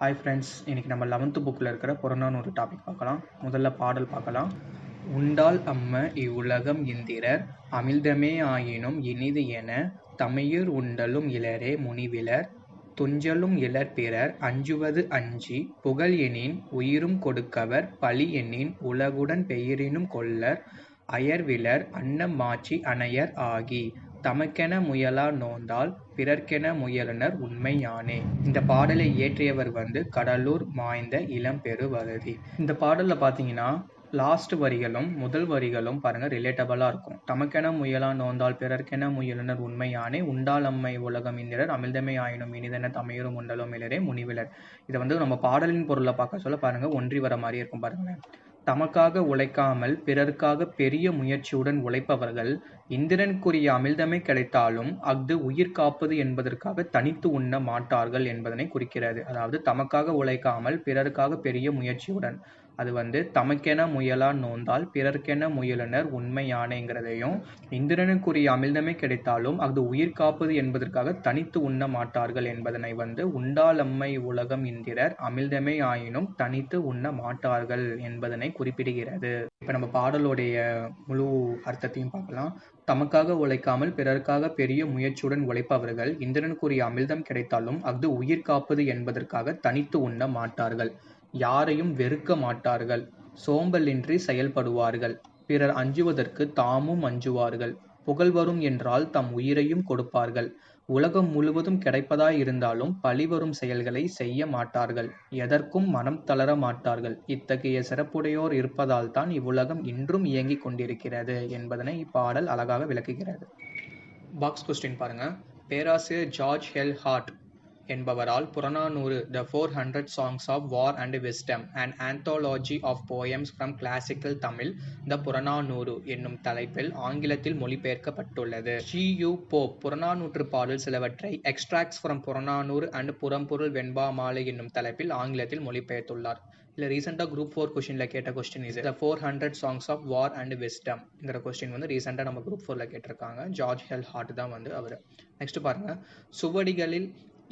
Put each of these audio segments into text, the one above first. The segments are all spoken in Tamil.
ஹாய் ஃப்ரெண்ட்ஸ், இன்றைக்கி நம்ம 11th புக்கில் இருக்கிற புறநானூறு டாபிக் பார்க்கலாம். முதல்ல பாடல் பார்க்கலாம். உண்டால் அம்ம இவ்வுலகம் இந்திரர் அமிழ்தமே ஆயினும் இனிது என தமியர் உண்டலும் இலரே முனிவிலர் துஞ்சலும் இலர் பிறர் அஞ்சுவது அஞ்சி புகழ் எனின் உயிரும் கொடுக்கவர் பழி எனின் உலகுடன் பெயரினும் கொள்ளர் அயர்விலர் அன்னம் மாட்சி அனையர் ஆகி தமக்கென முயலா நோந்தால் பிறர்க்கென முயலுனர் உண்மையானே. இந்த பாடலை இயற்றியவர் கடலூர் மாய்ந்த இளம்பெருவழுதி. இந்த பாடலில் பார்த்தீங்கன்னா லாஸ்ட் வரிகளும் முதல் வரிகளும் பாருங்க ரிலேட்டபிளா இருக்கும். தமக்கென முயலா நோந்தால் பிறர்க்கென முயலுனர் உண்மையானே, உண்டால் அம்மை உலகம் இந்திரர் அமிழ்தமே ஆயினும் இனிதென தமையரும் உண்டலும் இலரே முனிவிலர். இதை நம்ம பாடலின் பொருளை பார்க்க சொல்ல பாருங்க ஒன்றி வர மாதிரி இருக்கும். பாருங்களேன், தமக்காக உழைக்காமல் பிறர்க்காக பெரிய முயற்சியுடன் உழைப்பவர்கள் இந்திரனுக்குரிய அமிழ்தமே கிடைத்தாலும் அஃது உயிர் காப்பது என்பதற்காக தனித்து உண்ண மாட்டார்கள் என்பதனை குறிக்கிறது. அதாவது தமக்காக உழைக்காமல் பிறருக்காக பெரிய முயற்சியுடன், அது தமக்கென முயலா நோந்தால் பிறர்க்கென முயலுனர் உண்மையானேங்கிறதையும், இந்திரனுக்குரிய அமிழ்தமே கிடைத்தாலும் அது உயிர் காப்பது என்பதற்காக தனித்து உண்ண மாட்டார்கள் என்பதனை உண்டாலம்மை உலகம் இந்திரர் அமிழ்தமே ஆயினும் தனித்து உண்ண மாட்டார்கள் என்பதனை குறிப்பிடுகிறது. இப்ப நம்ம பாடலுடைய முழு அர்த்தத்தையும் பார்க்கலாம். தமக்காக உழைக்காமல் பிறருக்காக பெரிய முயற்சியுடன் உழைப்பவர்கள் இந்திரனுக்குரிய அமிழ்தம் கிடைத்தாலும் அது உயிர் காப்பது என்பதற்காக தனித்து உண்ண மாட்டார்கள், யாரையும் வெறுக்க மாட்டார்கள், சோம்பலின்றி செயல்படுவார்கள், பிறர் அஞ்சுவதற்கு தாமும் அஞ்சுவார்கள், புகழ் வரும் என்றால் தம் உயிரையும் கொடுப்பார்கள், உலகம் முழுவதும் கிடைப்பதாய் இருந்தாலும் பழிவரும் செயல்களை செய்ய மாட்டார்கள், எதற்கும் மனம் தளர மாட்டார்கள். இத்தகைய சிறப்புடையோர் இருப்பதால் தான் இவ்வுலகம் இன்றும் இயங்கிக் கொண்டிருக்கிறது என்பதனை இப்பாடல் அழகாக விளக்குகிறது. பாக்ஸ் கொஸ்டின் பாருங்க. பேராசிரியர் ஜார்ஜ் எல் ஹார்ட் என்பவரால் Purananuru The 400 Songs of War and Wisdom, an anthology of poems from classical Tamil, The Purananuru என்னும் தலைப்பில் ஆங்கிலத்தில் மொழிபெயர்க்கப்பட்டுள்ளது. G.U. போப் புறநானூற்று பாடல் சிலவற்றை Extracts from புறநானூறு and புறம்பொருள் வெண்பா மாலை என்னும் தலைப்பில் ஆங்கிலத்தில் மொழிபெயர்த்துள்ளார். இல்லை ரீசெண்டாக குரூப் 4 கொஸ்டினில் கேட்ட கொஸ்டின் இது. The 400 Songs of War and Wisdom ங்கிற கொஸ்டின் ரீசெண்டாக நம்ம குரூப் 4ல கேட்டிருக்காங்க. ஜார்ஜ் எல் ஹார்ட் தான் அவர். நெக்ஸ்ட் பாருங்க. சுவடிகளில்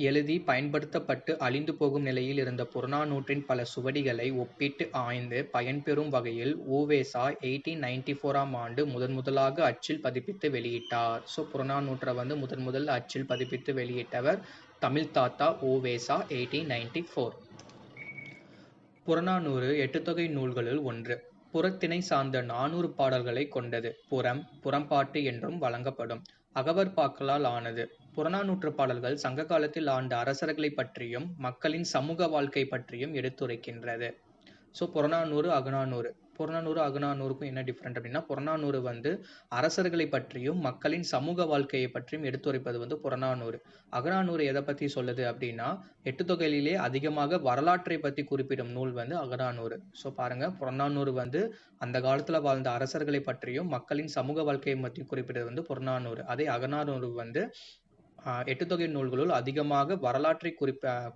எழுதி பயன்படுத்தப்பட்டு அழிந்து போகும் நிலையில் இருந்த புறநானூற்றின் பல சுவடிகளை ஒப்பிட்டு ஆய்ந்து பயன்பெறும் வகையில் உவேசா 1894 ஆண்டு முதலாக அச்சில் பதிப்பித்து வெளியிட்டார். ஸோ புறநானூற்றை முதல் அச்சில் பதிப்பித்து வெளியிட்டவர் தமிழ் தாத்தா உவேசா 1894. புறநானூறு 8 தொகை நூல்களுள் ஒன்று. புறத்திணை சார்ந்த 400 பாடல்களை கொண்டது. புறம்பாட்டு என்றும் வழங்கப்படும். அகவற்பாக்களால் ஆனது. புறநானூற்று பாடல்கள் சங்க காலத்தில் ஆண்ட அரசர்களை பற்றியும் மக்களின் சமூக வாழ்க்கை பற்றியும் எடுத்துரைக்கின்றது. ஸோ புறநானூறு அகநானூறுக்கும் என்ன டிஃப்ரெண்ட் அப்படின்னா, புறநானூறு அரசர்களை பற்றியும் மக்களின் சமூக வாழ்க்கையை பற்றியும் எடுத்துரைப்பது புறநானூறு. அகநானூறு எதை பற்றி சொல்லுது அப்படின்னா, 8 தொகையிலே அதிகமாக வரலாற்றை பற்றி குறிப்பிடும் நூல் அகநானூறு. ஸோ பாருங்க, புறநானூறு அந்த காலத்துல வாழ்ந்த அரசர்களை பற்றியும் மக்களின் சமூக வாழ்க்கையை பற்றி குறிப்பிடுவது புறநானூறு. அதே அகநானூறு 8 தொகை நூல்களுள் அதிகமாக வரலாற்றை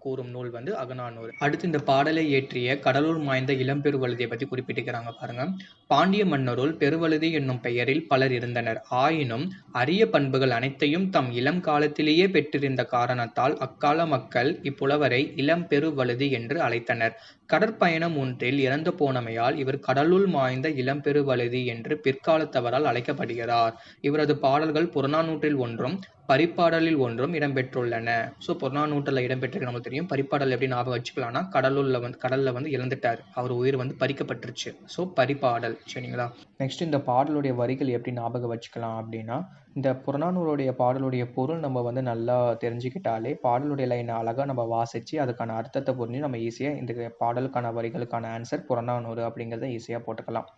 கூறும் நூல் அகநானூறு. அடுத்து இந்த பாடலை இயற்றிய கடலூர் மாய்ந்த இளம்பெருவழுதியை பற்றி குறிப்பிட்டிருக்கிறாங்க பாருங்க. பாண்டிய மன்னருள் பெருவழுதி என்னும் பெயரில் பலர் இருந்தனர். ஆயினும் அரிய பண்புகள் அனைத்தையும் தம் இளம் காலத்திலேயே பெற்றிருந்த காரணத்தால் அக்கால மக்கள் இப்புலவரை இளம்பெருவழுதி என்று அழைத்தனர். கடற்பயணம் ஒன்றில் இறந்து போனமையால் இவர் கடலுள் மாய்ந்த இளம்பெருவழுதி என்று பிற்காலத்தவரால் அழைக்கப்படுகிறார். இவரது பாடல்கள் புறநானூற்றில் ஒன்றும் பரிப்பாடலில் ஒன்றும் இடம்பெற்றுள்ளன. ஸோ புறநானூற்றில் இடம்பெற்றிருக்கு நமக்கு தெரியும். பரிப்பாடல் எப்படி ஞாபகம் வச்சுக்கலாம்னா, கடல்ல இறந்துட்டார், அவர் உயிர் பறிக்கப்பட்டுருச்சு. ஸோ பரிப்பாடல். சரிங்களா? நெக்ஸ்ட் இந்த பாடலுடைய வரிகள் எப்படி ஞாபகம் வச்சுக்கலாம் அப்படின்னா, இந்த புறநானூறுடைய பாடலுடைய பொருள் நம்ம நல்லா தெரிஞ்சுக்கிட்டாலே பாடலுடைய லைனை அழகாக நம்ம வாசித்து அதுக்கான அர்த்தத்தை புரிஞ்சு நம்ம ஈஸியாக இந்த பாடலுக்கான வரிகளுக்கான ஆன்சர் புறநானூறு அப்படிங்கிறத ஈஸியாக போட்டுக்கலாம்.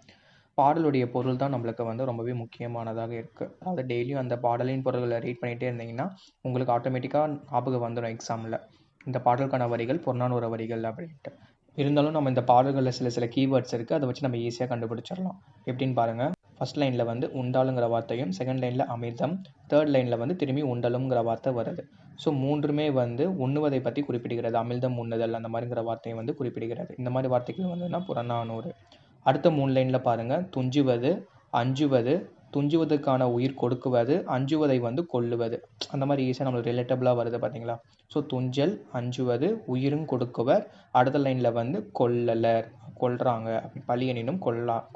பாடலுடைய பொருள் தான் நம்மளுக்கு ரொம்பவே முக்கியமானதாக இருக்குது. அதாவது டெய்லியும் அந்த பாடலின் பொருள்களை ரீட் பண்ணிகிட்டே இருந்தீங்கன்னா உங்களுக்கு ஆட்டோமேட்டிக்காக ஞாபகம் வந்துடும் எக்ஸாமில், இந்த பாடலுக்கான வரிகள் புறநானூறு வரிகள் அப்படின்ட்டு. இருந்தாலும் நம்ம இந்த பாடல்களில் சில கீவேர்ட்ஸ் இருக்குது, அதை வச்சு நம்ம ஈஸியாக கண்டுபிடிச்சிடலாம். எப்படின்னு பாருங்கள். ஃபர்ஸ்ட் லைனில் உண்டாளுங்கிற வார்த்தையும், செகண்ட் லைனில் அமிர்தம், தேர்ட் லைனில் திரும்பி உண்டலுங்கிற வார்த்தை வருது. ஸோ மூன்றுமே உண்ணுவதை பற்றி குறிப்பிடுகிறது. அமிர்தம் உண்ணுதல் அந்த மாதிரிங்கிற வார்த்தையை குறிப்பிடுகிறது. இந்த மாதிரி வார்த்தைகள் புறநானூறு. அடுத்த 3 லைனில் பாருங்கள். துஞ்சுவது, அஞ்சுவது, துஞ்சுவதற்கான உயிர் கொடுக்குவது, அஞ்சுவதை வந்து கொல்லுவது. அந்த மாதிரி ஈஸியாக நம்மளுக்கு ரிலேட்டபிளாக வருது பார்த்தீங்களா? ஸோ துஞ்சல், அஞ்சுவது, உயிரும் கொடுக்குவர். அடுத்த லைனில் வந்து கொல்லலர், கொல்றாங்க, பழி எனினும்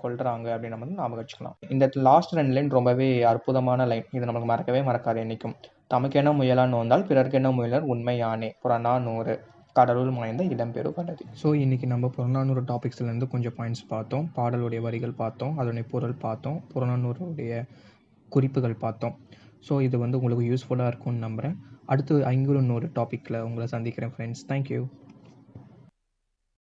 கொல்றாங்க அப்படின்னு நம்ம வந்து ஞாபகம் வச்சுக்கலாம். இந்த லாஸ்ட் 2 லைன் ரொம்பவே அற்புதமான லைன். இது நமக்கு மறக்கவே மறக்காது என்றைக்கும். தமக்கென முயலான் நோந்தால் பிறர்க்கென முயலர் உண்மையானே. புறநானூறு. கடவுள் மாய்ந்த இடம்பெறு வளரி. ஸோ இன்றைக்கி நம்ம புறநானூறு டாபிக்ஸ்லேருந்து கொஞ்சம் பாயிண்ட்ஸ் பார்த்தோம். பாடலுடைய வரிகள் பார்த்தோம், அதனுடைய பொருள் பார்த்தோம், புறநானூறுடைய குறிப்புகள் பார்த்தோம். ஸோ இது வந்து உங்களுக்கு யூஸ்ஃபுல்லாக இருக்கும்னு நம்புகிறேன். அடுத்து 500 டாப்பிக்கில் உங்களை சந்திக்கிறேன் ஃப்ரெண்ட்ஸ். தேங்க்யூ.